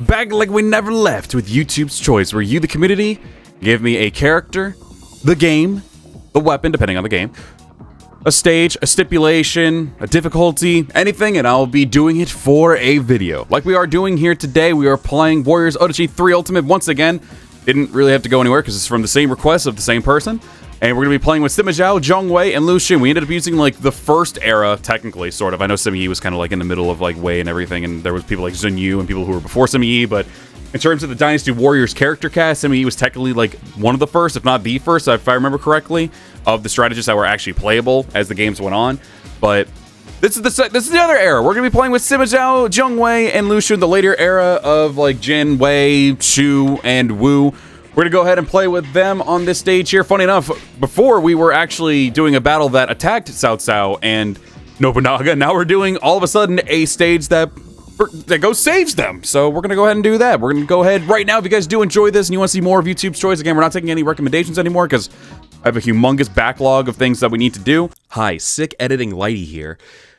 Back like we never left with YouTube's Choice, where you, the community, give me a character, the game, the weapon, depending on the game, a stage, a stipulation, a difficulty, anything, and I'll be doing it for a video. Like we are doing here today, we are playing Warriors Odachi 3 Ultimate once again. Didn't really have to go anywhere because it's from the same request of the same person. And we're going to be playing with Sima Zhao, Zhong Wei, and Lu Xun. We ended up using, like, the first era, technically, sort of. I know Sima Yi was kind of, like, in the middle of, like, Wei and everything, and there was people like Zun Yu and people who were before Sima Yi, but in terms of the Dynasty Warriors character cast, Sima Yi was technically, like, one of the first, if not the first, if I remember correctly, of the strategists that were actually playable as the games went on. But this is the other era. We're going to be playing with Sima Zhao, Zhong Wei, and Lu Xun, the later era of, like, Jin, Wei, Shu, and Wu. We're going to go ahead and play with them on this stage here. Funny enough, before we were actually doing a battle that attacked Cao Cao and Nobunaga. Now we're doing, all of a sudden, a stage that goes saves them. So we're going to go ahead and do that. We're going to go ahead right now. If you guys do enjoy this and you want to see more of YouTube's Choice, again, we're not taking any recommendations anymore because I have a humongous backlog of things that we need to do. Hi, Sick Editing Lighty here.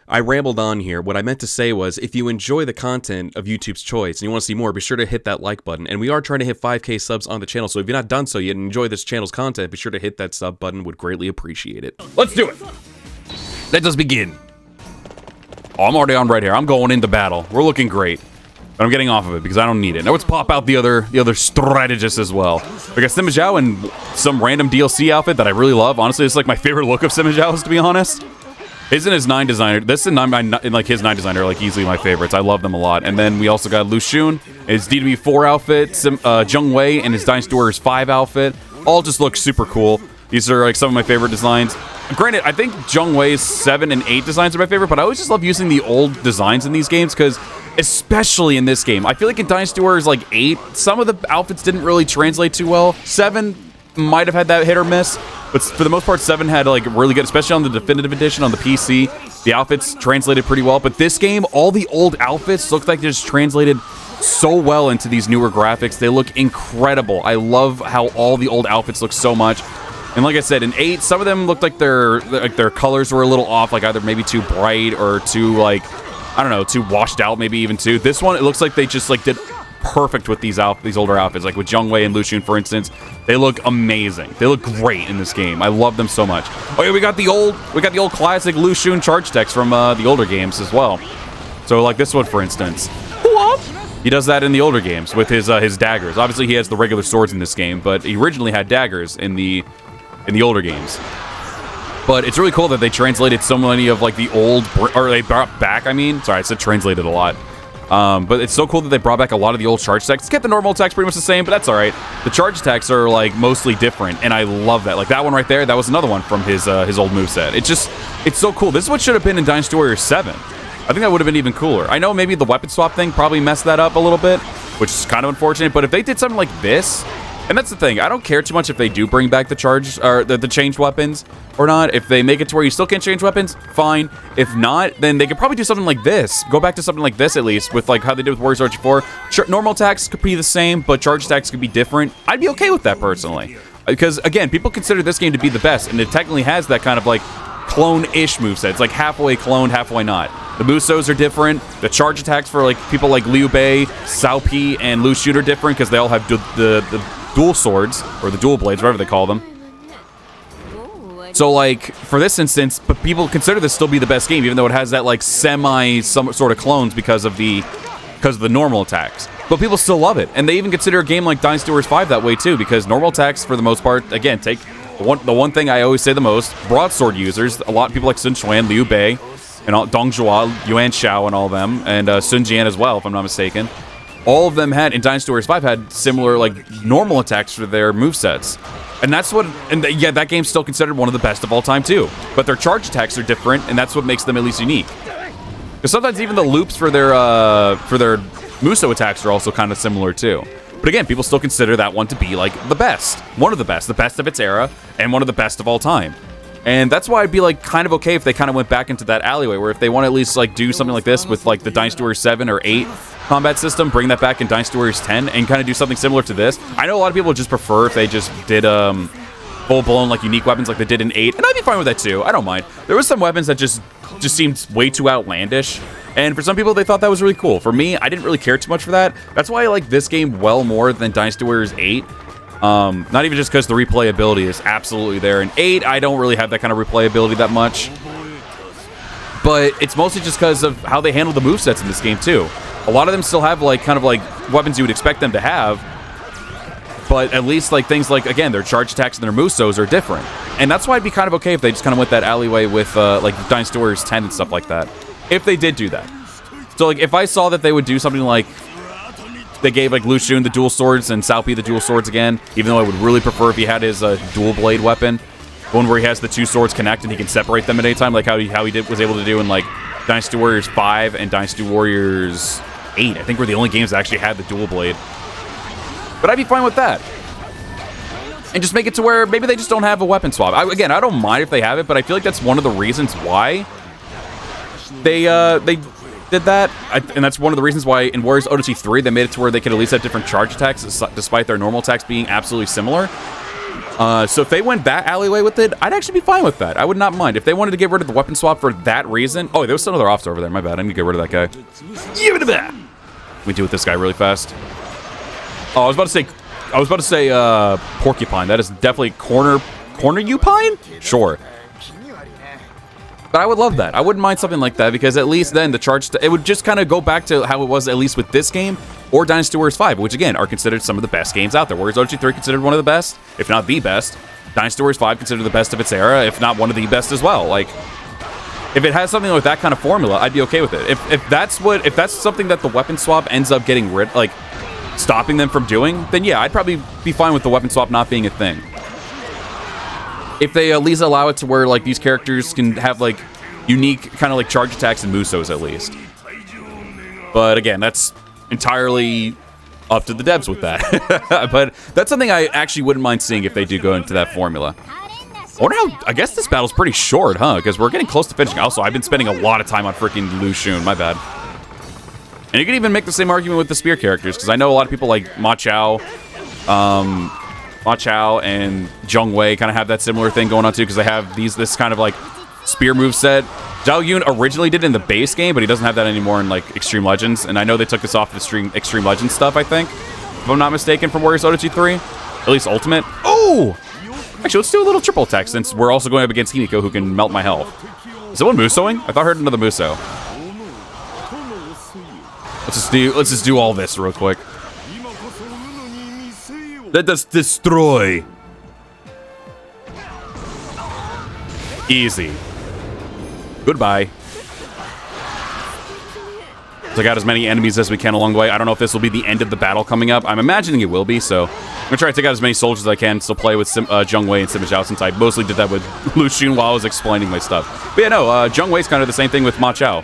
I rambled on here. What I meant to say was, if you enjoy the content of YouTube's Choice and you want to see more, be sure to hit that like button. And we are trying to hit 5K subs on the channel, so if you've not done so yet and enjoy this channel's content, be sure to hit that sub button. Would greatly appreciate it. Let's do it. Let us begin. Oh, I'm already on right here. I'm going into battle. We're looking great. But I'm getting off of it because I don't need it. Now let's pop out the other strategists as well. We got Sima Zhao in some random DLC outfit that I really love. Honestly, it's like my favorite look of Sima Zhao's, to be honest. His and his 9 designer. This and like his 9 designer are like easily my favorites. I love them a lot. And then we also got Lu Xun, his DW4 outfit, Zhong Wei, and his Dynasty Warriors 5 outfit. All just look super cool. These are like some of my favorite designs. Granted, I think Zhong Wei's 7 and 8 designs are my favorite, but I always just love using the old designs in these games because, especially in this game, I feel like in Dynasty Warriors like 8, some of the outfits didn't really translate too well. 7 might have had that hit or miss, but for the most part, 7 had like really good, especially on the definitive edition on the PC. The outfits translated pretty well, but this game, all the old outfits look like they're just translated so well into these newer graphics. They look incredible. I love how all the old outfits look so much. And like I said, in 8, some of them looked like their colors were a little off, like either maybe too bright or too, like, I don't know, too washed out, maybe even too. This one, it looks like they just like did perfect with these older outfits, like with Zhong Wei and Lu Xun, for instance. They look amazing. They look great in this game. I love them so much. Oh yeah, we got the old classic Lu Xun charge text from the older games as well. So like this one, for instance. He does that in the older games with his daggers. Obviously, he has the regular swords in this game, but he originally had daggers in the older games. But it's really cool that they translated so many of like the old, or they brought back, I mean. Sorry, I said translated a lot. But it's so cool that they brought back a lot of the old charge attacks. Kept the normal attacks pretty much the same, but that's all right. The charge attacks are like mostly different, and I love that. Like that one right there, that was another one from his old moveset. It's so cool. This is what should have been in Dynasty Warriors 7. I think that would have been even cooler. I know maybe the weapon swap thing probably messed that up a little bit, which is kind of unfortunate, but if they did something like this, and that's the thing, I don't care too much if they do bring back the charge, or the changed weapons or not. If they make it to where you still can't change weapons, fine. If not, then they could probably do something like this. Go back to something like this, at least, with like how they did with Warriors Archie 4. Normal attacks could be the same, but charge attacks could be different. I'd be okay with that, personally. Because, again, people consider this game to be the best, and it technically has that kind of, like, clone-ish moveset. It's like halfway cloned, halfway not. The Musos are different. The charge attacks for, like, people like Liu Bei, Cao Pi, and Lu Xun are different because they all have the dual swords, or the dual blades, whatever they call them. So, like, for this instance, but people consider this still be the best game, even though it has that, like, some sort of clones because of the normal attacks. But people still love it. And they even consider a game like Dynasty Warriors 5 that way, too, because normal attacks, for the most part, again, take the one thing I always say the most, broadsword users, a lot of people like Sun Quan, Liu Bei, and Dong Zhuo, Yuan Shao, and all of them, and Sun Jian as well, if I'm not mistaken. All of them had, in Dynasty Warriors 5, had similar, like, normal attacks for their movesets. And that's what, yeah, that game's still considered one of the best of all time, too. But their charge attacks are different, and that's what makes them at least unique. Because sometimes even the loops for their Muso attacks are also kind of similar, too. But again, people still consider that one to be, like, the best. One of the best of its era, and one of the best of all time. And that's why I'd be, like, kind of okay if they kind of went back into that alleyway, where if they want to at least, like, do something like this with, like, the Dynasty Warriors 7 or 8 combat system, bring that back in Dynasty Warriors 10, and kind of do something similar to this. I know a lot of people just prefer if they just did, full-blown, like, unique weapons like they did in 8, and I'd be fine with that, too. I don't mind. There was some weapons that just seemed way too outlandish, And for some people, they thought that was really cool. For me, I didn't really care too much for that. That's why I like this game well more than Dynasty Warriors 8. Not even just because the replayability is absolutely there. In 8, I don't really have that kind of replayability that much. But it's mostly just because of how they handle the movesets in this game, too. A lot of them still have, like, kind of like weapons you would expect them to have. But at least, like, things like, again, their charge attacks and their Musos are different. And that's why I'd be kind of okay if they just kind of went that alleyway with, like, Dynasty Warriors 10 and stuff like that. If they did do that. So, like, if I saw that they would do something like they gave, like, Lu Xun the dual swords and Cao Pi the dual swords again, even though I would really prefer if he had his dual blade weapon. One where he has the two swords connect and he can separate them at any time, like how he was able to do in, like, Dynasty Warriors 5 and Dynasty Warriors 8. I think were the only games that actually had the dual blade. But I'd be fine with that. And just make it to where maybe they just don't have a weapon swap. Again, I don't mind if they have it, but I feel like that's one of the reasons why they did that. And that's one of the reasons why in Warriors Odyssey 3, they made it to where they could at least have different charge attacks despite their normal attacks being absolutely similar. So if they went that alleyway with it, I'd actually be fine with that. I would not mind. If they wanted to get rid of the weapon swap for that reason... Oh, there was still another officer over there. My bad. I need to get rid of that guy. Give it to that! Let me deal with this guy really fast. Oh, I was about to say porcupine. That is definitely corner-upine? Sure. But I would love that. I wouldn't mind something like that because at least then the charge... It would just kind of go back to how it was at least with this game or Dynasty Warriors 5, which again are considered some of the best games out there. Warriors Odyssey 3 considered one of the best, if not the best. Dynasty Warriors 5 considered the best of its era, if not one of the best as well. Like, if it has something with that kind of formula, I'd be okay with it. If that's something that the weapon swap ends up getting rid, like stopping them from doing, then yeah, I'd probably be fine with the weapon swap not being a thing. If they at least allow it to where like these characters can have like unique kind of like charge attacks and Musos at least. But again, that's entirely up to the devs with that. But that's something I actually wouldn't mind seeing if they do go into that formula. I wonder how... I guess this battle's pretty short, huh? Because we're getting close to finishing. Also, I've been spending a lot of time on freaking Lu Xun. My bad. And you can even make the same argument with the spear characters, because I know a lot of people like Ma Chao and Zhong Wei kind of have that similar thing going on too, because they have this kind of like spear moveset. Zhao Yun originally did it in the base game, but he doesn't have that anymore in like Extreme Legends. And I know they took this off the Extreme Legends stuff, I think, if I'm not mistaken, from Warriors Odyssey 3. At least Ultimate. Oh! Actually, let's do a little triple attack since we're also going up against Himiko, who can melt my health. Is someone Musoing? I thought I heard another Muso. Let's just do all this real quick. Let us destroy. Easy. Goodbye. Take out as many enemies as we can along the way. I don't know if this will be the end of the battle coming up. I'm imagining it will be, so I'm gonna try to take out as many soldiers as I can. Still play with Zhong Wei and Sima Zhao, since I mostly did that with Lu Xun while I was explaining my stuff. But yeah, no, Zhong Wei's kind of the same thing with Ma Chao.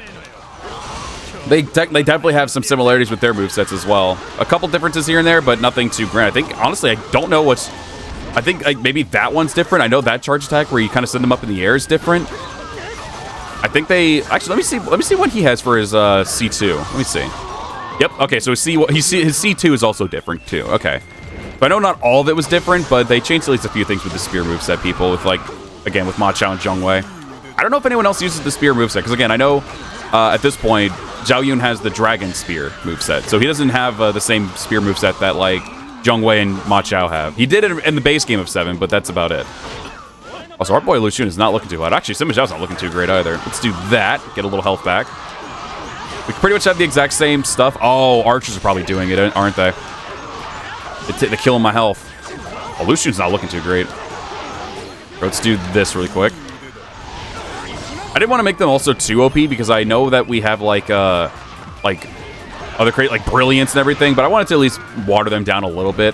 They definitely have some similarities with their movesets as well. A couple differences here and there, but nothing too grand. I think, honestly, I don't know what's... I think maybe that one's different. I know that charge attack where you kind of send them up in the air is different. I think they... Actually, let me see what he has for his C2. Let me see. Yep, okay, so his C2 is also different, too. Okay. So I know not all of it was different, but they changed at least a few things with the spear moveset, people, with, like, again, with Ma Chao and Zhong Wei. I don't know if anyone else uses the spear moveset, because, again, I know at this point, Zhao Yun has the dragon spear moveset, so he doesn't have the same spear moveset that, like, Zhong Wei and Ma Chao have. He did it in the base game of 7, but that's about it. Also, our boy Lu Xun is not looking too hot. Actually, Sima Zhao's not looking too great either. Let's do that. Get a little health back. We pretty much have the exact same stuff. Oh, archers are probably doing it, aren't they? They're killing my health. Oh, Lu Xun's not looking too great. Let's do this really quick. I didn't want to make them also too OP because I know that we have like other like brilliance and everything, but I wanted to at least water them down a little bit.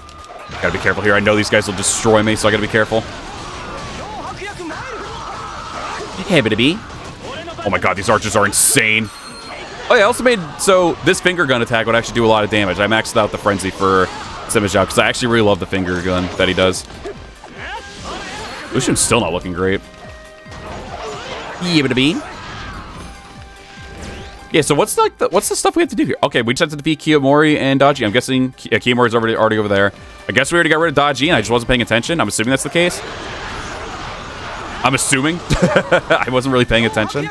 Gotta be careful here. I know these guys will destroy me, so I gotta be careful. Hey, baby. Oh my god, these archers are insane. Oh yeah, I also made so this finger gun attack would actually do a lot of damage. I maxed out the frenzy for Sima Zhao because I actually really love the finger gun that he does. Lu Xun's still not looking great. Yeah, baby. Yeah, so what's the stuff we have to do here? Okay, we just have to defeat Kiyomori and Daji. I'm guessing Kiyomori's already over there. I guess we already got rid of Daji and I just wasn't paying attention. I'm assuming that's the case. I'm assuming. I wasn't really paying attention.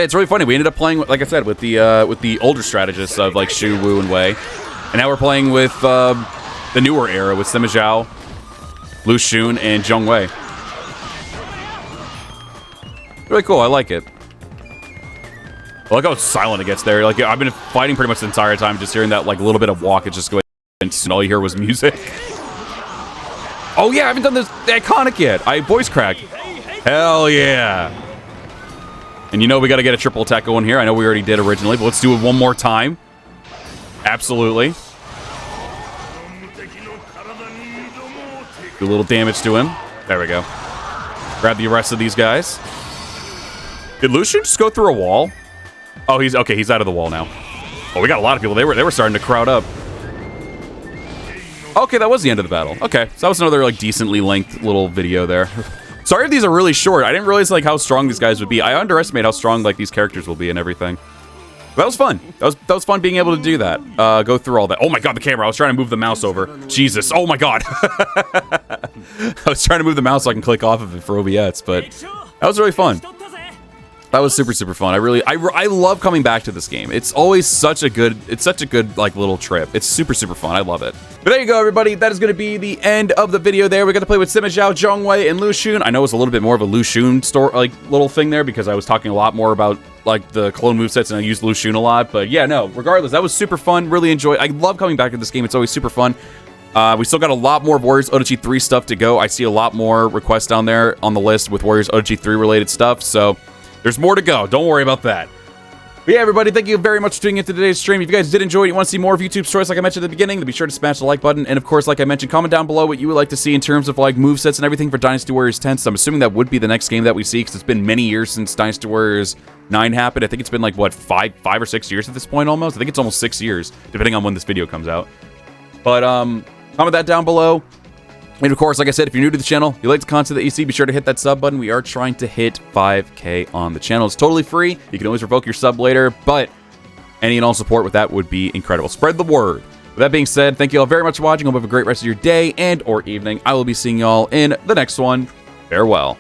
It's really funny. We ended up playing, like I said, with the older strategists of like Shu, Wu, and Wei, and now we're playing with the newer era with Sima Zhao, Lu Xun, and Zhong Wei. Really cool. I like it. I like how silent it gets there. Like, I've been fighting pretty much the entire time, just hearing that like little bit of walk. It's just going, and all you hear was music. Oh yeah, I haven't done the iconic yet. I voice cracked. Hell yeah. And you know we got to get a triple attack going here. I know we already did originally, but let's do it one more time. Absolutely. Do a little damage to him. There we go. Grab the rest of these guys. Did Lucian just go through a wall? Oh, he's okay. He's out of the wall now. Oh, we got a lot of people. They were starting to crowd up. Okay, that was the end of the battle. Okay, so that was another like decently length little video there. Sorry if these are really short. I didn't realize like how strong these guys would be. I underestimate how strong like these characters will be and everything. But that was fun. That was fun being able to do that. Go through all that. Oh my god, the camera. I was trying to move the mouse over. Jesus. Oh my god. I was trying to move the mouse so I can click off of it for OBS, but that was really fun. That was super, super fun. I love coming back to this game. It's always such a good, like little trip. It's super, super fun. I love it. But there you go, everybody. That is going to be the end of the video there. We got to play with Sima Zhao, Zhong Wei, and Lu Xun. I know it's a little bit more of a Lu Xun story, like little thing there, because I was talking a lot more about like the clone movesets and I used Lu Xun a lot. But yeah, no, regardless, that was super fun. Really enjoyed. I love coming back to this game. It's always super fun. We still got a lot more Warriors Odachi 3 stuff to go. I see a lot more requests down there on the list with Warriors Odachi 3 related stuff. So there's more to go. Don't worry about that. But yeah, everybody, thank you very much for tuning into today's stream. If you guys did enjoy it, you want to see more of YouTube's choice, like I mentioned at the beginning, then be sure to smash the like button. And of course, like I mentioned, comment down below what you would like to see in terms of like movesets and everything for Dynasty Warriors 10. So I'm assuming that would be the next game that we see, because it's been many years since Dynasty Warriors 9 happened. I think it's been like, what, five or 6 years at this point almost? I think it's almost 6 years, depending on when this video comes out. But comment that down below. And of course, like I said, if you're new to the channel, you like the content that you see, be sure to hit that sub button. We are trying to hit 5K on the channel. It's totally free. You can always revoke your sub later, but any and all support with that would be incredible. Spread the word. With that being said, thank you all very much for watching. Hope you have a great rest of your day and or evening. I will be seeing y'all in the next one. Farewell.